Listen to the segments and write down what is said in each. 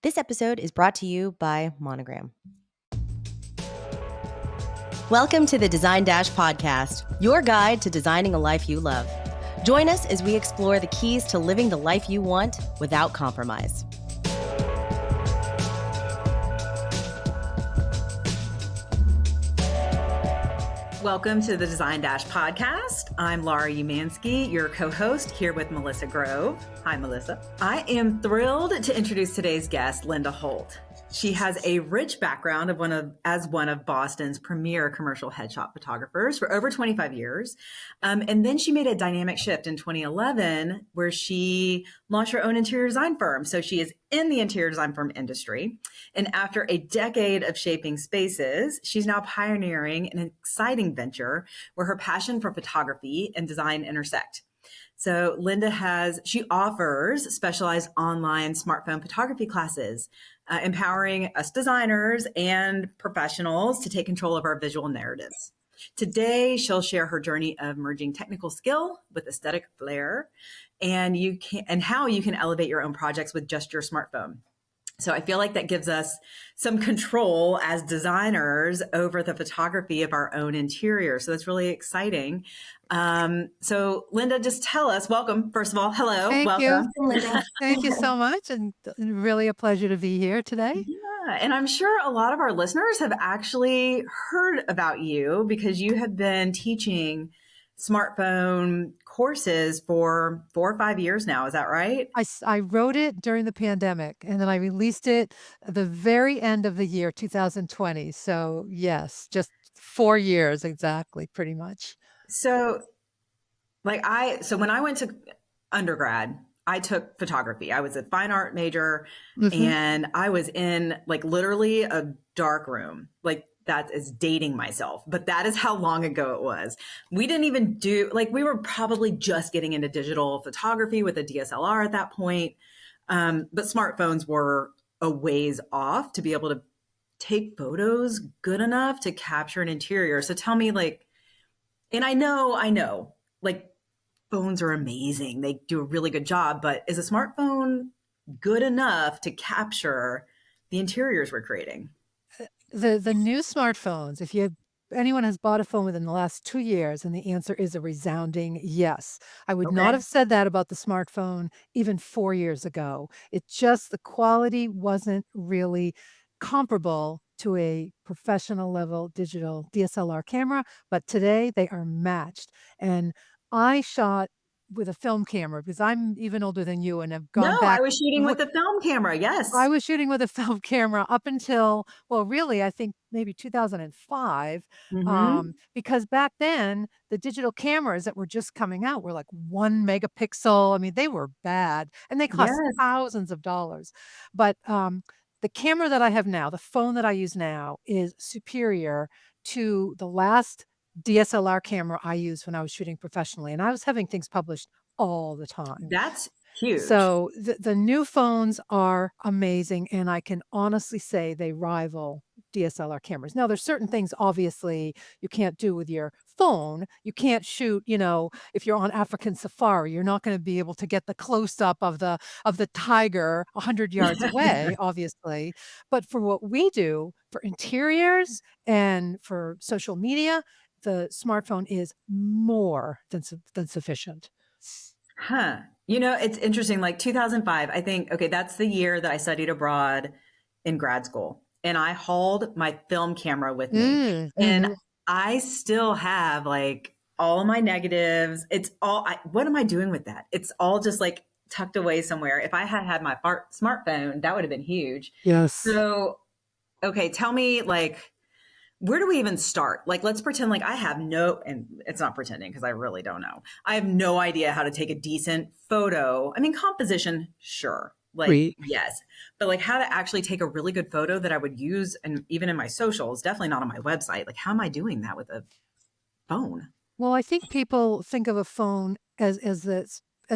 This episode is brought to you by Monogram. Welcome to the Design Dash podcast, your guide to designing a life you love. Join us as we explore the keys to living the life you want without compromise. Welcome to the Design Dash podcast. I'm Laura Umansky, your co-host, here with Melissa Grove. Hi, Melissa. I am thrilled to introduce today's guest, Linda Holt. She has a rich background as one of Boston's premier commercial headshot photographers for over 25 years. And then she made a dynamic shift in 2011 where she launched her own interior design firm. So she is in the interior design firm industry. And after a decade of shaping spaces, she's now pioneering an exciting venture where her passion for photography and design intersect. So she offers specialized online smartphone photography classes, empowering us designers and professionals to take control of our visual narratives. Today, she'll share her journey of merging technical skill with aesthetic flair and how you can elevate your own projects with just your smartphone. So I feel like that gives us some control as designers over the photography of our own interior. So that's really exciting. So Linda, just tell us, welcome, first of all, hello. Thank welcome. you. Thank you so much. And really a pleasure to be here today. Yeah, and I'm sure a lot of our listeners have actually heard about you because you have been teaching smartphone courses for 4 or 5 years now. Is that right? I wrote it during the pandemic and then I released it at the very end of the year, 2020. So yes, just 4 years exactly, pretty much. So when I went to undergrad, I took photography. I was a fine art major and I was in like literally a dark room. Like that is dating myself, but that is how long ago it was. We didn't even we were probably just getting into digital photography with a DSLR at that point. But smartphones were a ways off to be able to take photos good enough to capture an interior. So tell me and I know, like phones are amazing. They do a really good job, but is a smartphone good enough to capture the interiors we're creating? The new smartphones, if anyone has bought a phone within the last 2 years, and the answer is a resounding yes. I would not Okay. have said that about the smartphone even 4 years ago. The quality wasn't really comparable to a professional level digital DSLR camera, but today they are matched. And I shot with a film camera because I'm even older than you and have No, gone I back. was shooting with the film camera. I Yes. was shooting with a film camera up until, well, really, I think maybe 2005, Mm-hmm. because back then the digital cameras that were just coming out were like 1 megapixel. I mean, they were bad and they cost Yes. thousands of dollars. But the camera that I have now, the phone that I use now, is superior to the last DSLR camera I used when I was shooting professionally, and I was having things published all the time. That's huge. So the new phones are amazing, and I can honestly say they rival DSLR cameras. Now, there's certain things obviously you can't do with your phone. You can't shoot, if you're on African safari, you're not going to be able to get the close up of the tiger 100 yards away, obviously. But for what we do for interiors and for social media, the smartphone is more than sufficient. Huh. It's interesting. Like 2005, I think, okay, that's the year that I studied abroad in grad school. And I hauled my film camera with me. And Mhm. I still have like all my negatives. What am I doing with that? It's all just like tucked away somewhere. If I had my smartphone, that would have been huge. Yes. So, okay, tell me where do we even start? Like, let's pretend like and it's not pretending because I really don't know. I have no idea how to take a decent photo. I mean, composition, sure. Right. Yes. But like how to actually take a really good photo that I would use and even in my socials, definitely not on my website. Like, how am I doing that with a phone? Well, I think people think of a phone as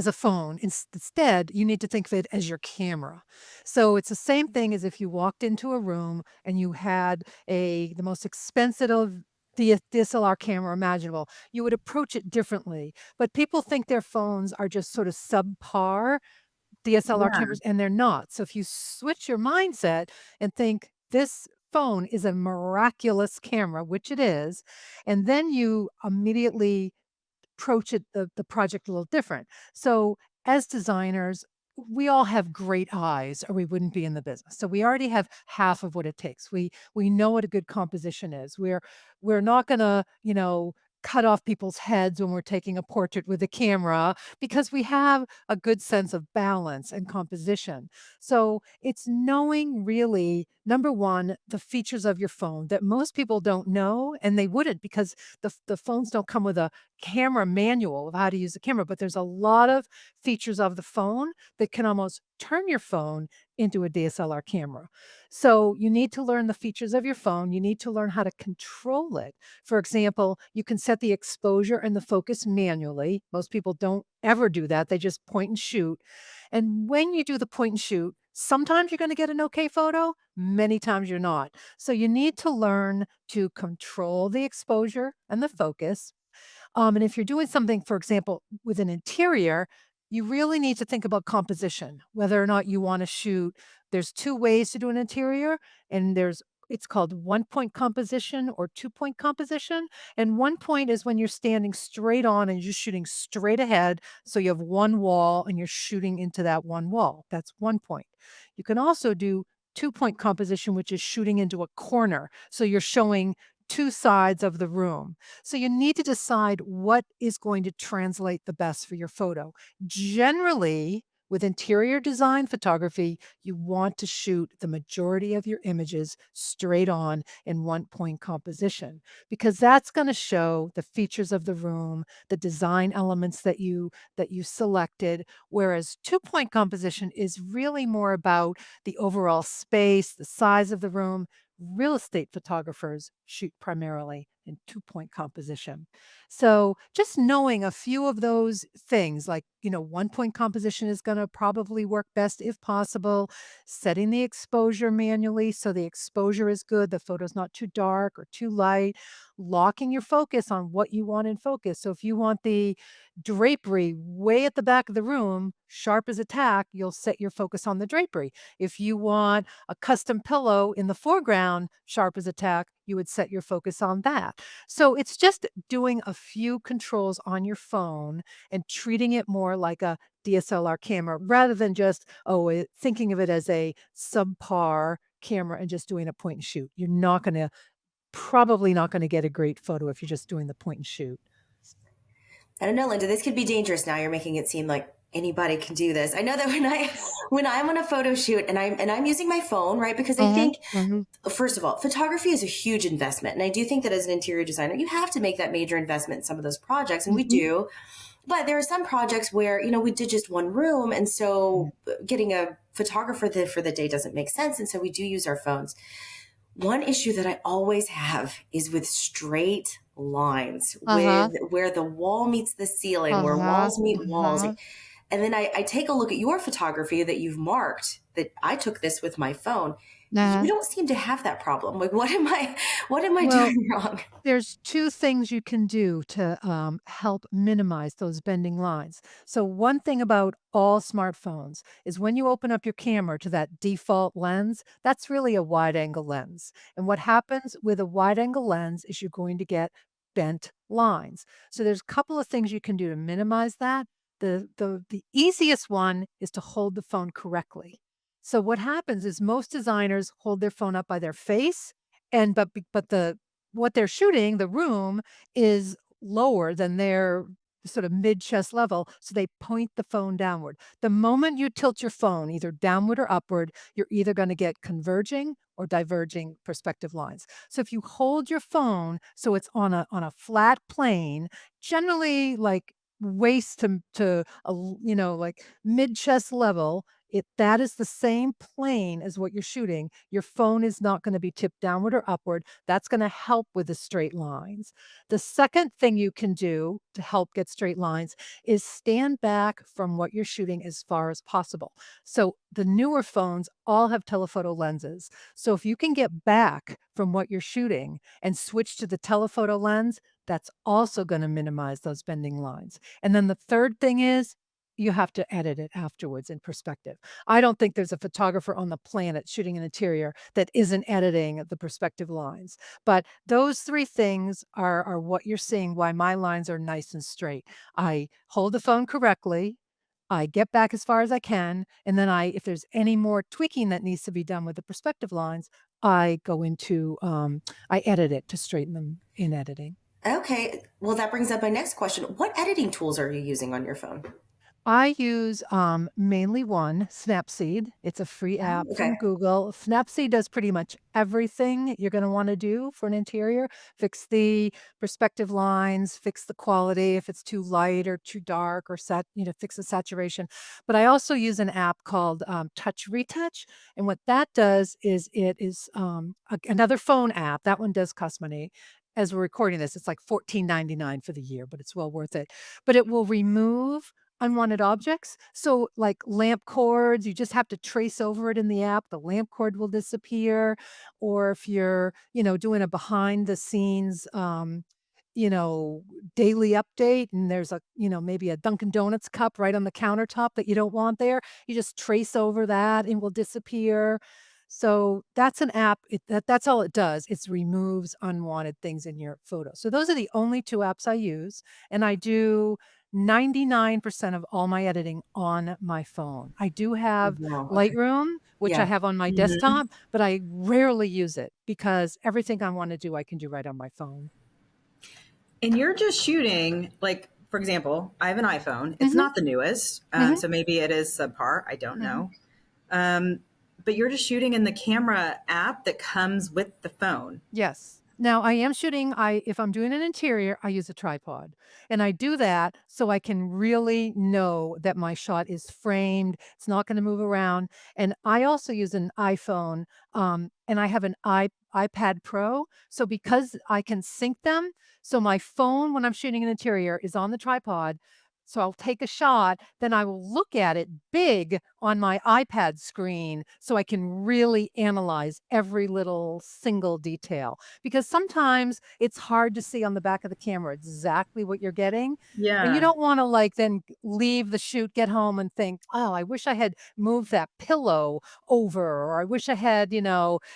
a phone. Instead, you need to think of it as your camera. So it's the same thing as if you walked into a room and you had the most expensive DSLR camera imaginable. You would approach it differently. But people think their phones are just sort of subpar. DSLR Yeah. cameras, and they're not. So if you switch your mindset and think this phone is a miraculous camera, which it is, and then you immediately approach the project a little different. So as designers, we all have great eyes or we wouldn't be in the business. So we already have half of what it takes. We know what a good composition is. We're not going to, cut off people's heads when we're taking a portrait with a camera because we have a good sense of balance and composition. So it's knowing really number 1 the features of your phone that most people don't know and they wouldn't because the phones don't come with a camera manual of how to use the camera, but there's a lot of features of the phone that can almost turn your phone into a DSLR camera. So you need to learn the features of your phone. You need to learn how to control it. For example, you can set the exposure and the focus manually. Most people don't ever do that. They just point and shoot. And when you do the point and shoot, sometimes you're going to get an okay photo, many times you're not. So you need to learn to control the exposure and the focus. And if you're doing something, for example, with an interior, you really need to think about composition, whether or not you want to shoot. There's 2 ways to do an interior, and it's called 1-point composition or 2-point composition. And 1 point is when you're standing straight on and you're shooting straight ahead. So you have one wall and you're shooting into that one wall. That's 1 point. You can also do 2-point composition, which is shooting into a corner. So you're showing 2 sides of the room. So you need to decide what is going to translate the best for your photo. Generally, with interior design photography, you want to shoot the majority of your images straight on in 1-point composition because that's going to show the features of the room, the design elements that you selected, whereas 2-point composition is really more about the overall space, the size of the room. Real estate photographers shoot primarily in 2-point composition. So just knowing a few of those things, like, 1-point composition is going to probably work best if possible, setting the exposure manually so the exposure is good, the photo's not too dark or too light, locking your focus on what you want in focus. So if you want the drapery way at the back of the room, sharp as a tack, you'll set your focus on the drapery. If you want a custom pillow in the foreground, sharp as a tack, you would set your focus on that. So it's just doing a few controls on your phone and treating it more like a DSLR camera rather than just, thinking of it as a subpar camera and just doing a point and shoot. You're not going to, probably not going to get a great photo if you're just doing the point and shoot. I don't know, Linda, this could be dangerous now. You're making it seem like anybody can do this. I know that when I'm on a photo shoot and I'm using my phone, right? Because I Mhm, think mhm, first of all, photography is a huge investment. And I do think that as an interior designer, you have to make that major investment in some of those projects. And we mhm, do. But there are some projects where, we did just one room. And mhm. so getting a photographer for the day doesn't make sense. And so we do use our phones. One issue that I always have is with straight lines, Uh-huh, with where the wall meets the ceiling, where uh-huh, walls meet walls. uh-huh. And then I take a look at your photography that you've marked that I took this with my phone. You Uh-huh. don't seem to have that problem. Like, what am I Well, doing wrong? there's 2 things you can do to, help minimize those bending lines. So one thing about all smartphones is when you open up your camera to that default lens, that's really a wide angle lens. And what happens with a wide angle lens is you're going to get bent lines. So there's a couple of things you can do to minimize that. The easiest one is to hold the phone correctly. So what happens is most designers hold their phone up by their face and but the what they're shooting, the room, is lower than their sort of mid-chest level, so they point the phone downward. The moment you tilt your phone either downward or upward, you're either gonna get converging or diverging perspective lines. So if you hold your phone so it's on a flat plane, generally, like, waist to like, mid-chest level, that is the same plane as what you're shooting. Your phone is not gonna be tipped downward or upward. That's gonna help with the straight lines. The second thing you can do to help get straight lines is stand back from what you're shooting as far as possible. So the newer phones all have telephoto lenses. So if you can get back from what you're shooting and switch to the telephoto lens, that's also gonna minimize those bending lines. And then the third thing is you have to edit it afterwards in perspective. I don't think there's a photographer on the planet shooting an interior that isn't editing the perspective lines. But those 3 things are what you're seeing why my lines are nice and straight. I hold the phone correctly, I get back as far as I can, and then if there's any more tweaking that needs to be done with the perspective lines, I go into, I edit it to straighten them in editing. Okay. Well, that brings up my next question. What editing tools are you using on your phone? I use, mainly one, Snapseed. It's a free Oh, app from okay. Google. Snapseed does pretty much everything you're gonna wanna do for an interior. Fix the perspective lines, fix the quality if it's too light or too dark or fix the saturation. But I also use an app called, Touch Retouch, and what that does is it is, another phone app. That one does cost money. As we're recording this, it's like $14.99 for the year, but it's well worth it. But it will remove unwanted objects. So, like lamp cords, you just have to trace over it in the app. The lamp cord will disappear. Or if you're, doing a behind the scenes, you know, daily update and there's maybe a Dunkin' Donuts cup right on the countertop that you don't want there, you just trace over that and will disappear. So that's an app. That's all it does. It removes unwanted things in your photo. So those are the only 2 apps I use, and I do 99% of all my editing on my phone. I do have Wow. Okay. Lightroom, which I Yeah. have on my Mhm. desktop, but I rarely use it because everything I wanna do, I can do right on my phone. And you're just shooting, like, for example, I have an iPhone. It's Mhm, not the newest, mhm, so maybe it is subpar. I don't mhm. know. Um, but you're just shooting in the camera app that comes with the phone. Yes. Now I am shooting if I'm doing an interior, I use a tripod, and I do that so I can really know that my shot is framed, it's not gonna move around, and I also use an iPhone, and I have an iPad Pro, so because I can sync them, so my phone, when I'm shooting an interior, is on the tripod, so I'll take a shot, then I will look at it big on my iPad screen so I can really analyze every little single detail. Because sometimes it's hard to see on the back of the camera exactly what you're getting. And you Yeah. don't want to then leave the shoot, get home and think, oh, I wish I had moved that pillow over, or I wish I had,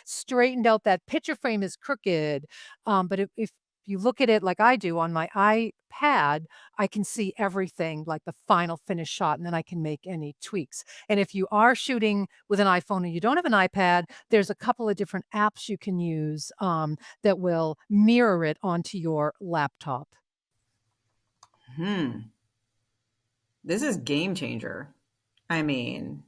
straightened out that picture frame is crooked. But if you look at it like I do on my iPad, I can see everything like the final finished shot and then I can make any tweaks. And if you are shooting with an iPhone and you don't have an iPad, there's a couple of different apps you can use that will mirror it onto your laptop. Hmm. This is game changer. I mean,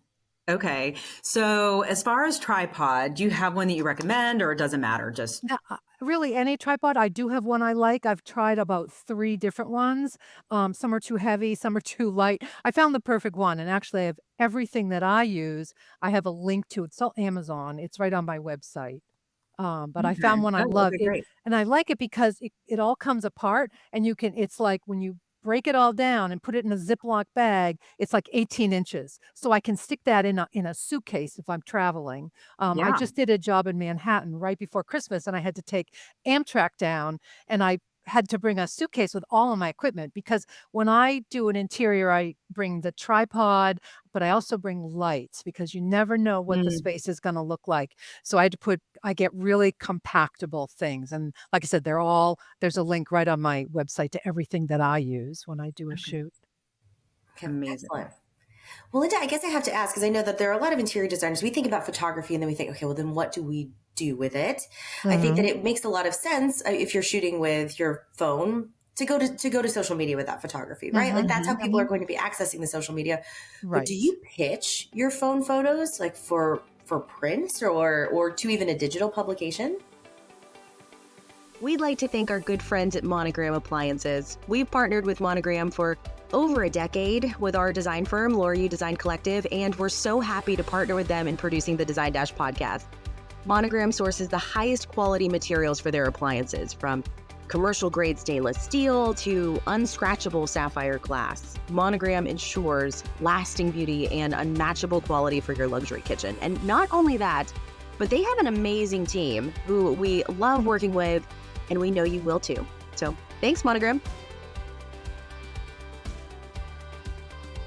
okay. So as far as tripod, do you have one that you recommend or it doesn't matter? Just Yeah, really, any tripod. I do have one I like. I've tried about 3 different ones. Some are too heavy, some are too light. I found the perfect one, and actually, I have everything that I use. I have a link to. It's all Amazon. It's right on my website. But I okay. found one I Oh, love okay, it, great. and I like it because it all comes apart, and you can. It's like when you break it all down and put it in a Ziploc bag, it's like 18 inches. So I can stick that in a suitcase if I'm traveling. I Yeah. just did a job in Manhattan right before Christmas, and I had to take Amtrak down, and I had to bring a suitcase with all of my equipment because when I do an interior, I bring the tripod, but I also bring lights because you never know what the Mm, space is gonna look like. So I get really compactable things, and like I said, there's a link right on my website to everything that I use when I do a okay. shoot. Okay. Amazing. Excellent. Well, Linda, I guess I have to ask because I know that there are a lot of interior designers. We think about photography and then we think, okay, well, then what do we do with it? I think that Mhm. it makes a lot of sense if you're shooting with your phone to go to social media with that photography, right? Like Mhm. that's how Hmm. people are Mhm. going to be accessing the social media. But do Right. you pitch your phone photos like for print or to even a digital publication? We'd like to thank our good friends at Monogram Appliances. We've partnered with Monogram for over a decade with our design firm, Laura You Design Collective, and we're so happy to partner with them in producing the Design Dash podcast. Monogram sources the highest quality materials for their appliances, from commercial grade stainless steel to unscratchable sapphire glass. Monogram ensures lasting beauty and unmatchable quality for your luxury kitchen. And not only that, but they have an amazing team who we love working with, and we know you will too. So thanks, Monogram.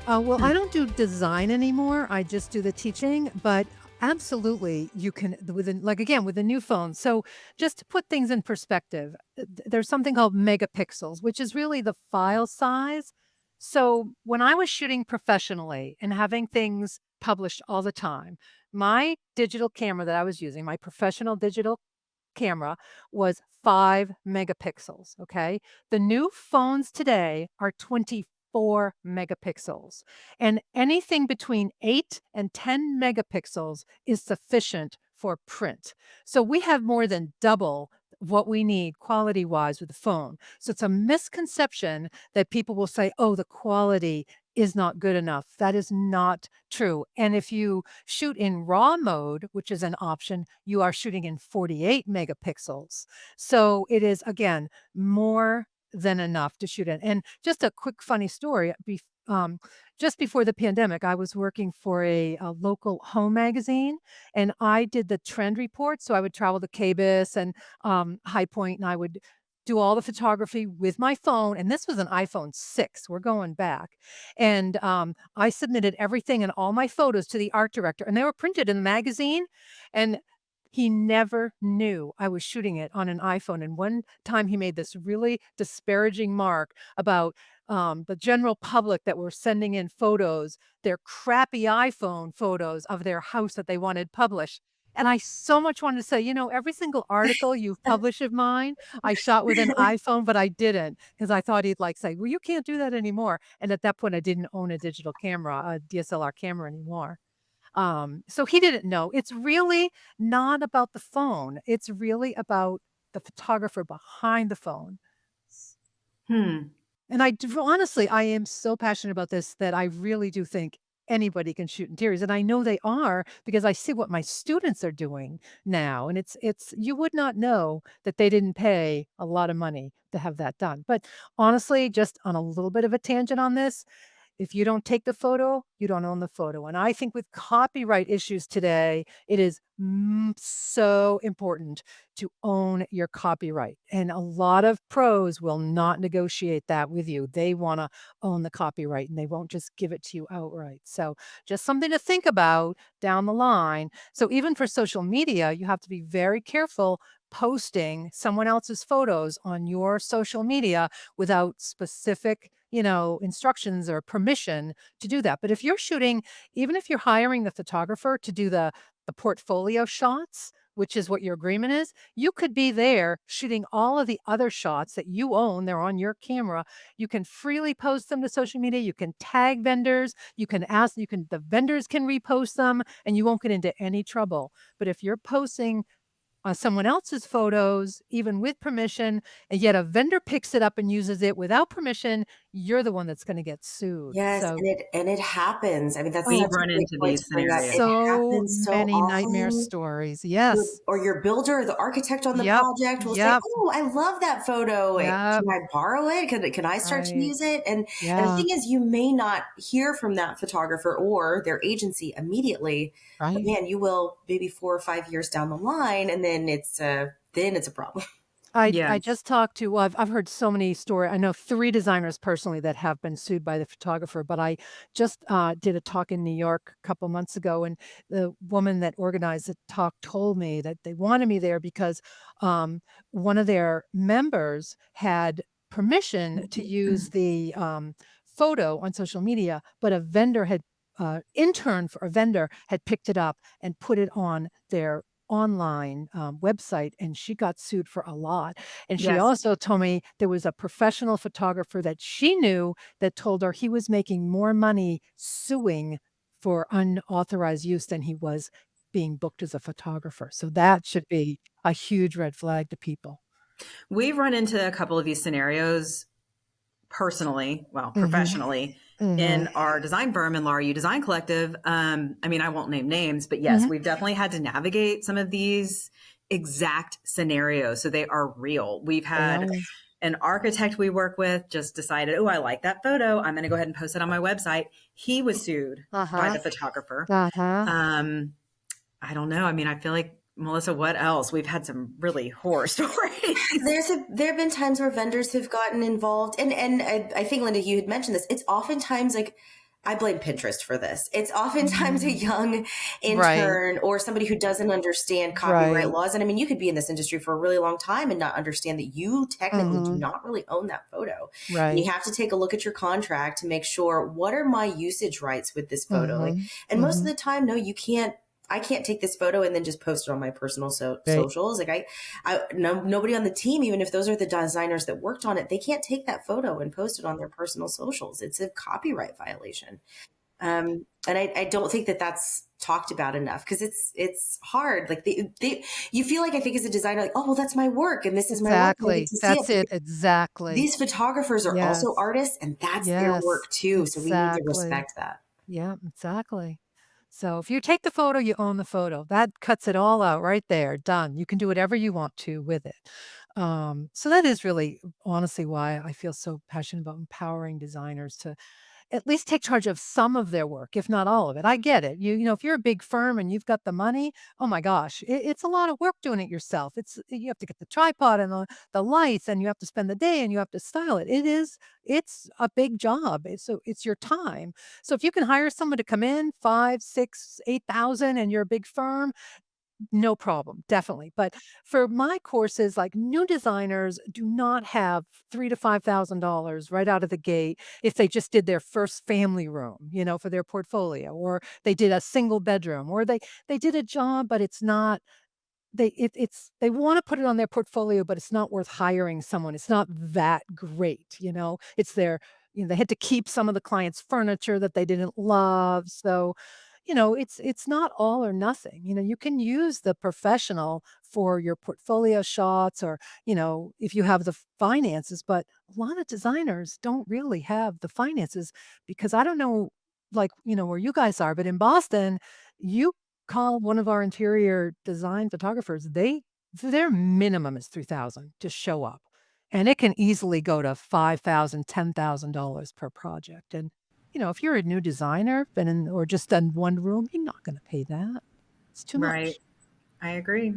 Well, I don't do design anymore. I just do the teaching, but absolutely you can within like again with the new phone. So just to put things in perspective, there's something called megapixels, which is really the file size. So when I was shooting professionally and having things published all the time, my digital camera that I was using, my professional digital camera was 5 megapixels, okay? The new phones today are 24 megapixels, and anything between 8 and 10 megapixels is sufficient for print. So we have more than double what we need quality-wise with the phone. So it's a misconception that people will say, "Oh, the quality is not good enough." That is not true, and if you shoot in RAW mode, which is an option, you are shooting in 48 megapixels. So it is, again, more than enough to shoot in. And just a quick funny story, just before the pandemic, I was working for a local home magazine, and I did the trend report. So I would travel to KBIS and High Point, and I would do all the photography with my phone. And this was an iPhone 6. We're going back. And I submitted everything and all my photos to the art director, and they were printed in the magazine. And he never knew I was shooting it on an iPhone. And one time he made this really disparaging mark about the general public that were sending in photos, their crappy iPhone photos of their house that they wanted published. And I so much wanted to say, every single article you've published of mine, I shot with an iPhone, but I didn't because I thought he'd like say, well, you can't do that anymore. And at that point, I didn't own a digital camera, a DSLR camera anymore. So he didn't know. It's really not about the phone. It's really about the photographer behind the phone. Hmm. And honestly, I am so passionate about this that I really do think anybody can shoot interiors. And I know they are because I see what my students are doing now. And it's you would not know that they didn't pay a lot of money to have that done. But honestly, just on a little bit of a tangent on this, if you don't take the photo, you don't own the photo. And I think with copyright issues today, it is so important to own your copyright. And a lot of pros will not negotiate that with you. They want to own the copyright and they won't just give it to you outright. So, just something to think about down the line. So, even for social media, you have to be very careful posting someone else's photos on your social media without specific instructions or permission to do that. But if you're shooting, even if you're hiring the photographer to do the portfolio shots, which is what your agreement is, you could be there shooting all of the other shots that you own. They're on your camera. You can freely post them to social media. You can tag vendors. The vendors can repost them and you won't get into any trouble. But if you're posting someone else's photos, even with permission, and yet a vendor picks it up and uses it without permission, you're the one that's going to get sued. Yes, So, and it happens. I mean, that's We such a run great into point these to bring up. It scenarios. so happens so many nightmare often. stories. Yes. Or your builder or the architect on the Yep. project will say, Yep. "Oh, I love that photo. Yep. Can I borrow it? Can I start to Right. use it?" And the Yeah. thing is, you may not hear from that photographer or their agency immediately, but Right. man, you will maybe 4 or 5 years down the line, and then it's a problem. I Yes. just talked to I've heard so many stories. I know 3 designers personally that have been sued by the photographer, but I just, did a talk in New York a couple months ago, and the woman that organized the talk told me that they wanted me there because, one of their members had permission to use the, photo on social media, but a vendor had intern for a vendor had picked it up and put it on their online website, and she got sued for a lot. And she Yes. also told me there was a professional photographer that she knew that told her he was making more money suing for unauthorized use than he was being booked as a photographer. So that should be a huge red flag to people. We've run into a couple of these scenarios personally, Mhm. professionally Mhm. in our design firm in Laura U Design Collective. I mean, I won't name names, but yes, Mhm. we've definitely had to navigate some of these exact scenarios. So they are real. We've had an architect we work with just decided, oh, I like that photo. I'm going to go ahead and post it on my website. He was sued by the photographer. I don't know. I mean, I feel like, Melissa, what else? We've had some really horror stories. There have been times where vendors have gotten involved, and I think, Linda, you had mentioned this. It's oftentimes like I blame Pinterest for this. It's oftentimes a Mhm. young Right, intern or somebody who doesn't understand copyright right. laws. And I mean, you could be in this industry for a really long time and not understand that you technically do Mhm. not really own that photo. And Right. you have to take a look at your contract to make sure, what are my usage rights with this photo? Like, Mhm. and most of Mhm. the time, no, you can't. I can't take this photo and then just post it on my personal Right. socials. Like I no, nobody on the team, even if those are the designers that worked on it, they can't take that photo and post it on their personal socials. It's a copyright violation. And I don't think that that's talked about enough because it's hard. Like you feel like, I think as a designer, like, oh, well, that's my work and this is my work and I get Exactly. to see it. That's But it. Exactly. these photographers are also Yes. artists and that's their Yes. work too. So we need to Exactly. respect that. Yeah, exactly. So if you take the photo, you own the photo. That cuts it all out right there. Done. You can do whatever you want to with it. So that is really honestly why I feel so passionate about empowering designers to at least take charge of some of their work, if not all of it. I get it. You know, if you're a big firm and you've got the money, oh my gosh, it's a lot of work doing it yourself. It's you have to get the tripod and the lights, and you have to spend the day and you have to style it. It's a big job. So it's your time. So if you can hire someone to come in 5, 6, 8,000, and you're a big firm, no problem, definitely. But for my courses, like new designers do not have $3 to $5,000 right out of the gate if they just did their first family room, for their portfolio, or they did a single bedroom, or they did a job, but it's not it's they wanna put it on their portfolio, but it's not worth hiring someone. It's not that great. It's they had to keep some of the client's furniture that they didn't love, so, it's not all or nothing. You can use the professional for your portfolio shots, or, if you have the finances, but a lot of designers don't really have the finances because I don't know, like, where you guys are, but in Boston, you call one of our interior design photographers, their minimum is 3,000 to show up, and it can easily go to 5,000, $10,000 per project, and, if you're a new designer, been in or just done 1 room, you're not gonna pay that. It's too Right. much. I agree.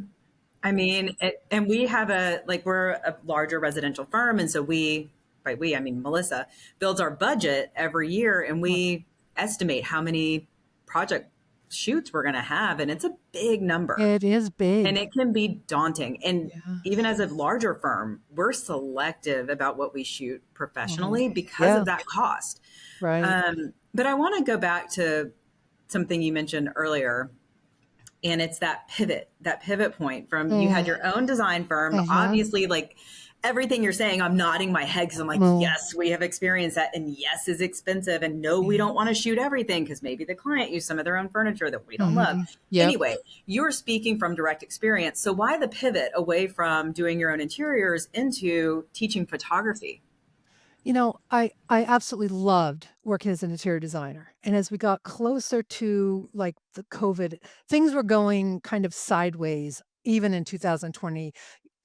I mean, and we have we're a larger residential firm. And so by we, I mean, Melissa builds our budget every year and Mm, we estimate how many project shoots we're going to have. And it's a big number it is and big. it can be daunting. And Yeah. even as a larger firm, we're selective about what we shoot Mhm. professionally because of Yeah, that cost. right. But I want to go back to something you mentioned earlier, and it's that pivot point from you had Mm, your own design firm. mhm. Obviously, like everything you're saying, I'm nodding my head because I'm like, Well, yes, we have experienced that. And yes, is expensive. And no, we yeah. don't want to shoot everything because maybe the client used some of their own furniture that we don't love. Mhm. Yep. Anyway, you're speaking from direct experience. So why the pivot away from doing your own interiors into teaching photography? I absolutely loved working as an interior designer, and as we got closer to, like, the COVID, things were going kind of sideways even in 2020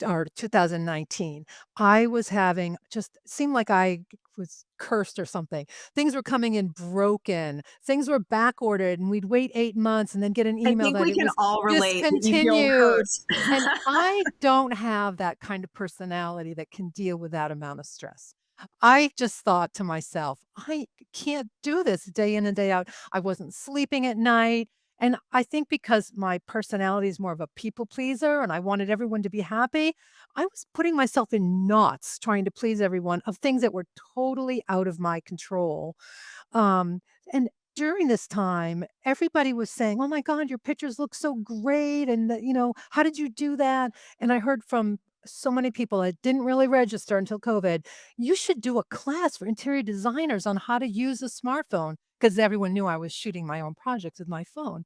or 2019. I was having just seemed like I was cursed or something. Things were coming in broken, things were back ordered, and we'd wait 8 months and then get an I email think that we it can was all relate that you feel discontinued, cursed. and I don't have that kind of personality that can deal with that amount of stress. I just thought to myself, "I can't do this day in and day out." I wasn't sleeping at night, and I think because my personality is more of a people pleaser and I wanted everyone to be happy, I was putting myself in knots trying to please everyone of things that were totally out of my control. Um, and during this time, everybody was saying, "Oh my god, your pictures look so great," and, "How did you do that?" And I heard from so many people that didn't really register until COVID, "You should do a class for interior designers on how to use a smartphone," because everyone knew I was shooting my own projects with my phone.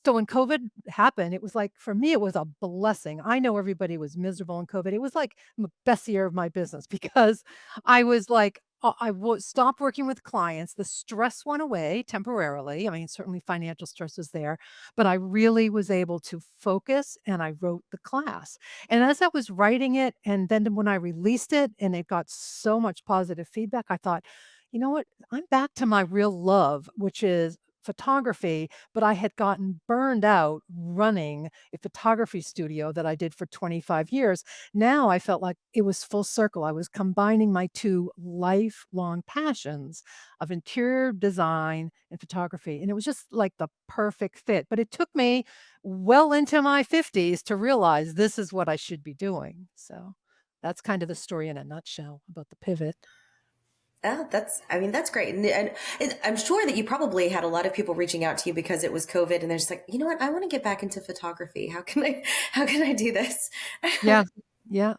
So when COVID happened, it was like for me, it was a blessing. I know everybody was miserable in COVID. It was like the best year of my business because I was like, stopped working with clients. The stress went away temporarily. I mean, certainly financial stress was there, but I really was able to focus and I wrote the class. And as I was writing it, and then when I released it and it got so much positive feedback, I thought, you know what? I'm back to my real love, which is photography, but I had gotten burned out running a photography studio that I did for 25 years. Now I felt like it was full circle. I was combining my 2 lifelong passions of interior design and photography, and it was just like the perfect fit. But it took me well into my 50s to realize this is what I should be doing. So that's kind of the story in a nutshell about the pivot. Oh, I mean, that's great. And I'm sure that you probably had a lot of people reaching out to you because it was COVID and they're just like, you know what? I want to get back into photography. How can I do this? Yeah. Yeah,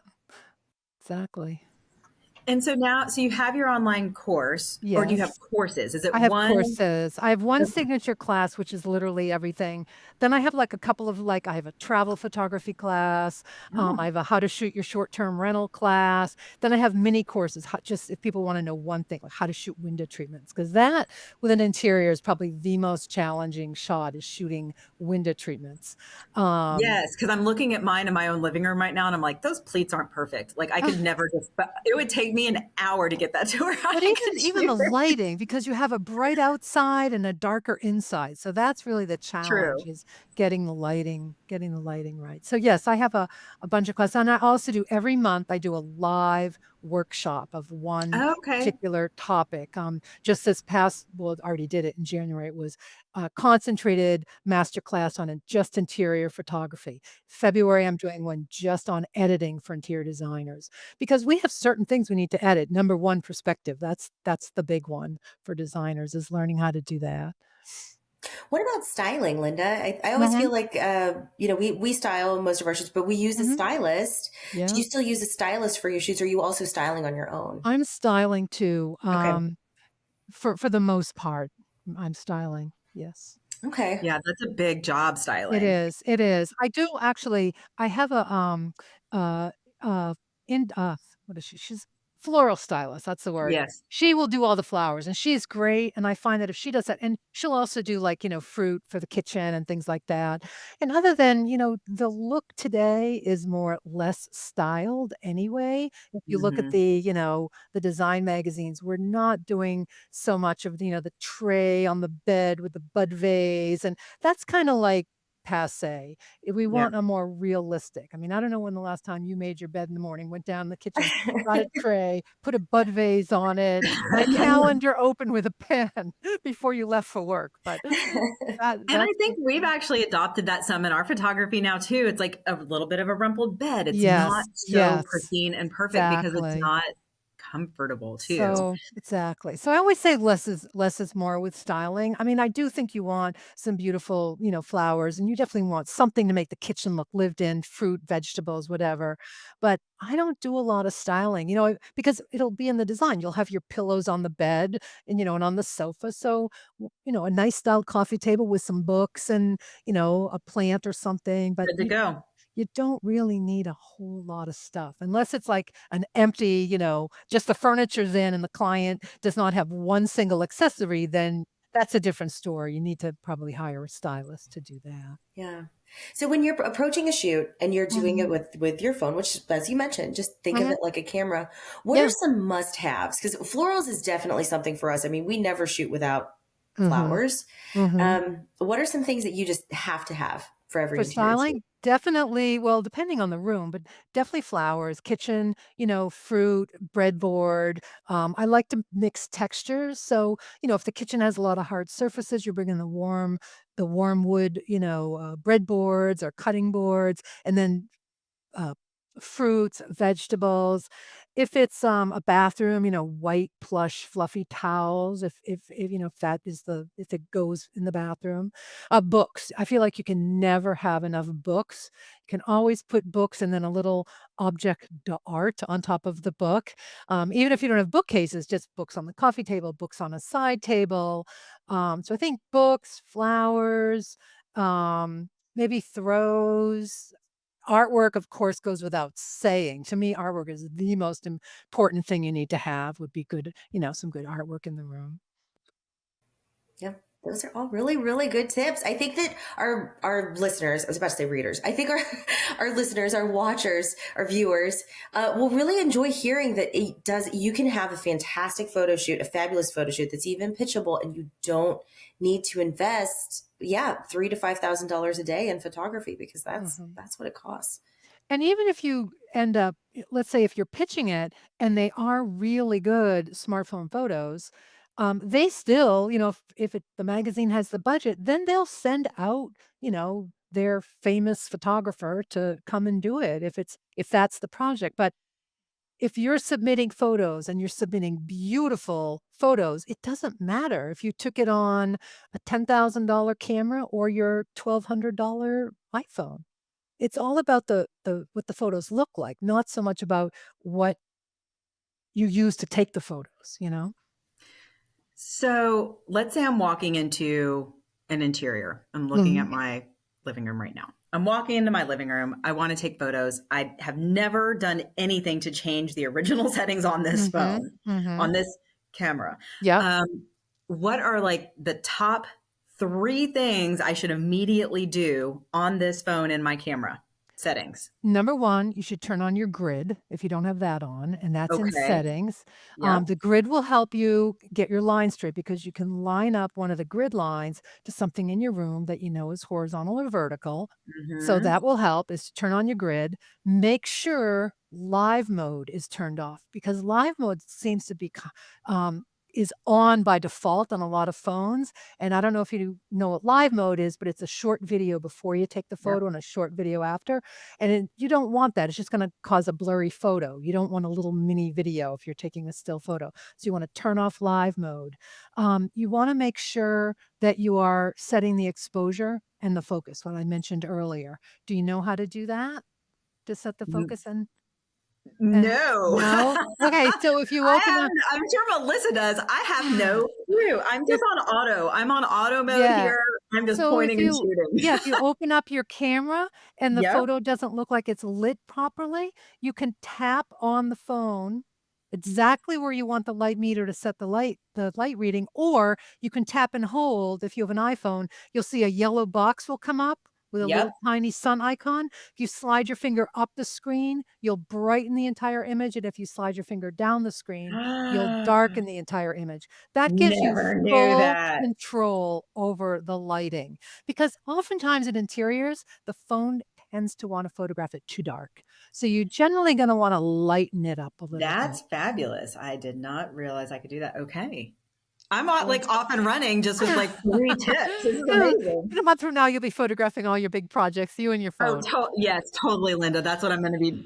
exactly. And so now, so you have your online course, or do you have Yes. courses? Is it I have one? courses. I have one signature class, which is literally everything. Then I have like a couple of like I have a travel photography class. Oh, I have a how to shoot your short-term rental class. Then I have mini courses, just if people want to know one thing, like how to shoot window treatments, because that with an interior is probably the most challenging shot is shooting window treatments. Um, yes, because I'm looking at mine in my own living room right now, and I'm like, those pleats aren't perfect. Like I could never just. It would take me an hour to get that to where I But could even shoot the it. lighting, because you have a bright outside and a darker inside, so that's really the challenge True. is getting the lighting right. So, yes, I have a bunch of classes, and I also do every month, I do a live workshop of one Okay. particular topic. Just this past well, I already did it in January, it was a concentrated masterclass on just interior photography. February, I'm doing one just on editing for interior designers because we have certain things we need to edit. Number one, perspective. That's the big one for designers is learning how to do that. What about styling, Linda? I always Mhm, feel like, we style most of our shoots, but we use a mhm. stylist. Do Yeah. you still use a stylist for your shoots? Or are you also styling on your own? I'm styling too, Okay. for the most part. I'm styling, yes. Okay. Yeah, that's a big job It styling. is, it is. I do actually I have uh, uh, in what is she? She's floral stylist, that's the word. Yes. She will do all the flowers, and she's great, and I find that if she does that and she'll also do, like, fruit for the kitchen and things like that. And other than, the look today is more less styled anyway. If you look at Hmm. the design magazines, we're not doing so much of, the tray on the bed with the bud vase, and that's kinda like passé. We Yeah. want a more realistic I mean, I don't know when the last time you made your bed in the morning, went down in the kitchen, got a tray, put a bud vase on it, and a calendar open with a pen before you left for work, but And I that's think we've actually adopted that some in our photography now too. It's like a little bit of a rumpled bed. It's not Yes, so yes, pristine and perfect because it's exactly. not comfortable too. So exactly. So I always say less is more with styling. I mean, I do think you want some beautiful, flowers, and you definitely want something to make the kitchen look lived in, fruit, vegetables, whatever. But I don't do a lot of styling, because it'll be in the design. You'll have your pillows on the bed and on the sofa. So, a nice styled coffee table with some books and, a plant or something. But Good to go. you don't really need a whole lot of stuff unless it's like an empty, just the furniture's in and the client does not have one single accessory, then that's a different story. You need to probably hire a stylist to do that. Yeah. So when you're approaching a shoot and you're doing it Mhm. with your phone, which as you mentioned, just think of Mhm. it like a camera. What are Yeah. some must-haves? Because florals is definitely something for us. I mean, we never shoot without Mhm. flowers. Mhm. What are some things that you just have to have for every For interior shoot? styling, definitely well, depending on the room, but definitely flowers, kitchen, fruit, breadboard. I like to mix textures. So, if the kitchen has a lot of hard surfaces, you're bringing the warm wood, breadboards or cutting boards, and then uh, fruits, vegetables. If it's, a bathroom, white plush fluffy towels, if that is if it goes in the bathroom. Books. I feel like you can never have enough books. You can always put books and then a little object d'art on top of the book. Even if you don't have bookcases, just books on the coffee table, books on a side table. So I think books, flowers, maybe throws. Artwork, of course, goes without saying. To me, artwork is the most important thing you need to have would be good, some good artwork in the room. Yeah. Those are all really, really good tips. I think that our listeners, I was about to say readers, I think our our listeners, our watchers, our viewers will really enjoy hearing that you can have a fantastic photo shoot, a fabulous photo shoot that's even pitchable, and you don't need to invest, yeah, $3,000 to $5,000 a day in photography, because Mhm. that's what it costs. And even if you end up, let's say if you're pitching it and they are really good smartphone photos, they still, if the magazine has the budget, then they'll send out, their famous photographer to come and do it if that's the project. But if you're submitting photos and you're submitting beautiful photos, it doesn't matter if you took it on a $10,000 camera or your $1,200 iPhone. It's all about the what the photos look like, not so much about what you use to take the photos, you know? So let's say I'm walking into an interior. I'm looking at Mhm, my living room right now. I'm walking into my living room. I want to take photos. I have never done anything to change the original settings on this mhm, phone, mhm. on this camera. Yep. What are like the top three things I should immediately do on this phone in my camera settings? Number 1, you should turn on your grid if you don't have that on, and that's in Okay. settings. Yep. The grid will help you get your line straight because you can line up one of the grid lines to something in your room that you know is horizontal or vertical. So Hmm. that will help is to turn on your grid. Make sure live mode is turned off because live mode seems to be is on by default on a lot of phones. And I don't know if you know what live mode is, but it's a short video before you take the Yep. photo and a short video after. And you don't want that. It's just gonna cause a blurry photo. You don't want a little mini video if you're taking a still photo. So you wanna turn off live mode. You wanna make sure that you are setting the exposure and the focus, what I mentioned earlier. Do you know how to do that? To set the focus and No. no? Okay, so if you open up I'm sure Melissa does. I have no clue. I'm just if on auto. I'm on auto mode yeah. here. I'm just So pointing and shooting. if you open up your camera and the Yep. photo doesn't look like it's lit properly, you can tap on the phone exactly where you want the light meter to set the light reading, or you can tap and hold. If you have an iPhone, you'll see a yellow box will come up with a little Yep. tiny sun icon. If you slide your finger up the screen, you'll brighten the entire image, and if you slide your finger down the screen, you'll darken the entire image. That gives you Never knew full that. control over the lighting, because oftentimes in interiors, the phone tends to wanna photograph it too dark. So you're generally gonna wanna lighten it up a little bit. That's fabulous. I did not realize I could do that. Okay. I'm on, So like off and running just with like three tips. This is in amazing. a month from now, you'll be photographing all your big projects, you and your Oh, phone. yes, totally, Linda. That's what I'm going to be.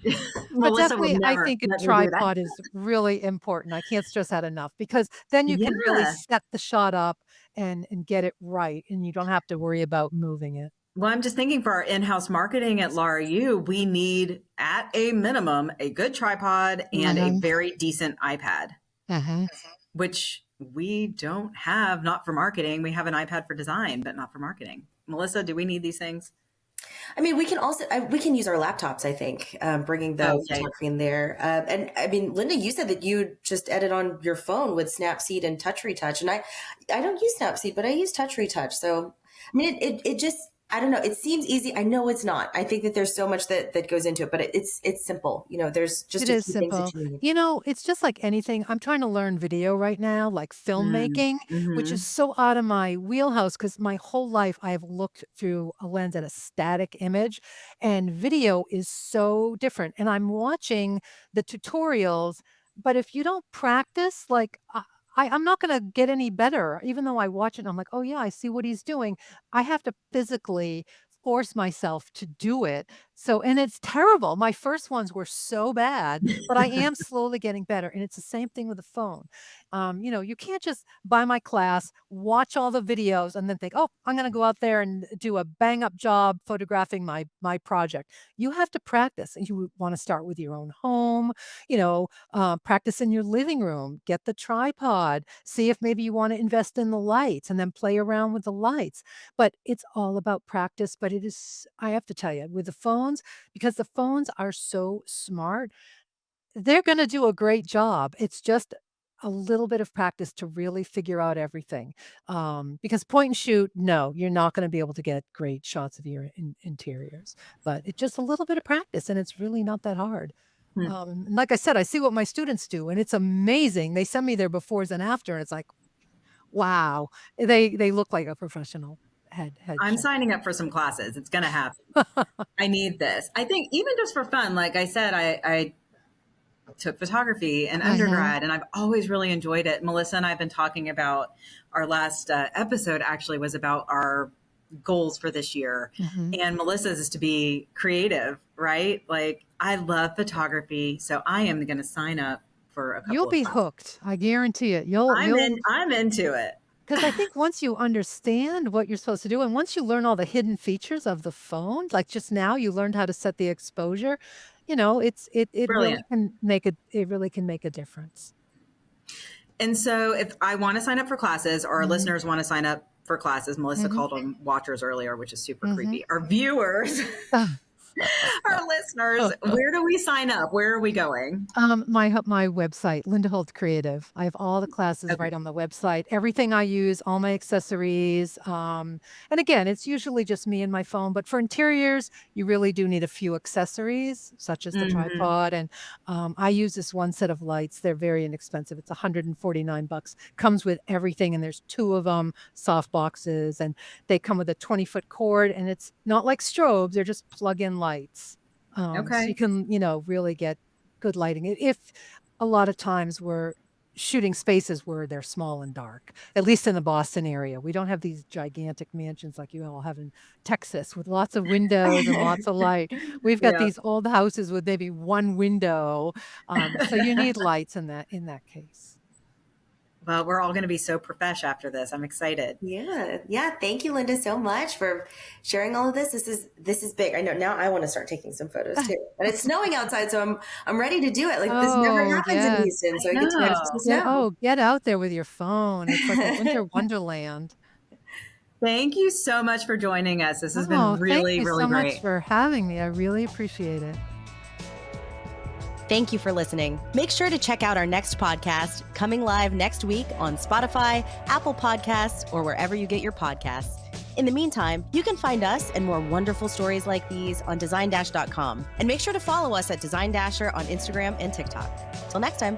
But Melissa would definitely, I never think a let me do that. tripod is really important. I can't stress that enough because then you can really Yeah. set the shot up and get it right, and you don't have to worry about moving it. Well, I'm just thinking for our in-house marketing at Laura U, we need at a minimum a good tripod and a Mhm, very decent iPad, mhm. which we don't have, not for marketing. We have an iPad for design, but not for marketing. Melissa, do we need these things? I mean, we can also we can use our laptops. I think bringing the Okay. photography in there, and I mean, Linda, you said that you just edit on your phone with Snapseed and Touch Retouch, and I don't use Snapseed, but I use Touch Retouch. So I mean, it just I don't know. It seems easy. I know it's not. I think that there's so much that goes into it, but it's simple. You know, there's It just a is few things that simple. you need. It's just like anything. I'm trying to learn video right now, like Mm, filmmaking, which is mm-hmm. so out of my wheelhouse because my whole life I have looked through a lens at a static image, and video is so different. And I'm watching the tutorials, but if you don't practice, like I'm not going to get any better. Even though I watch it, and I'm like, oh yeah, I see what he's doing. I have to physically force myself to do it so and it's terrible. My first ones were so bad, but I am slowly getting better, and it's the same thing with the phone. You can't just buy my class, watch all the videos, and then think, "Oh, I'm gonna go out there and do a bang up job photographing my project." You have to practice, and you wanna start with your own home, practice in your living room, get the tripod, see if maybe you wanna invest in the lights, and then play around with the lights. But it's all about practice, but it is I have to tell you, with the phones because the phones are so smart, they're gonna do a great job. It's just a little bit of practice to really figure out everything. Because point and shoot, no, you're not going to be able to get great shots of your interiors, but it's just a little bit of practice and it's really not that hard. Hmm. And like I said, I see what my students do and it's amazing. They send me their befores and after and it's like, wow, they look like a professional head I'm chef. signing up for some classes. It's going to happen. I need this. I think even just for fun, like I said, I took photography in undergrad and I've always really enjoyed it. Melissa and I have been talking about our last episode actually was about our goals for this year. And Melissa's is to be creative, right? Like I love photography. So I am going to sign up for a couple You'll of be classes. hooked. I guarantee it. I'm into it. Because I think once you understand what you're supposed to do, and once you learn all the hidden features of the phone, like just now you learned how to set the exposure, it really Brilliant. can make a difference. And so if I want to sign up for classes or our listeners want to sign up for classes, Melissa called them watchers earlier, which is super creepy. Our viewers, our listeners, where do we sign up? Where are we going? My website, Linda Holt Creative. I have all the classes right on the website. Everything I use, all my accessories. And again, it's usually just me and my phone. But for interiors, you really do need a few accessories, such as the tripod. And I use this one set of lights. They're very inexpensive. It's $149. Comes with everything, and there's 2 of them, soft boxes, and they come with a 20-foot cord. And it's not like strobes; they're just plug-in lights. So you can, really get good lighting. If a lot of times we're shooting spaces where they're small and dark, at least in the Boston area. We don't have these gigantic mansions like you all have in Texas with lots of windows and lots of light. We've got these old houses with maybe one window. So you need lights in that case. Well, we're all going to be so profesh after this. I'm excited. Yeah. Thank you, Linda, so much for sharing all of this. This is big. I know now I want to start taking some photos too. And it's snowing outside, so I'm ready to do it. Like this never happens in Houston, so I get to manage the snow. Get out there with your phone. It's like a winter wonderland. Thank you so much for joining us. This has been really, really great. Thank you so much for having me. I really appreciate it. Thank you for listening. Make sure to check out our next podcast, coming live next week on Spotify, Apple Podcasts, or wherever you get your podcasts. In the meantime, you can find us and more wonderful stories like these on DesignDash.com. And make sure to follow us at Design Dasher on Instagram and TikTok. Till next time.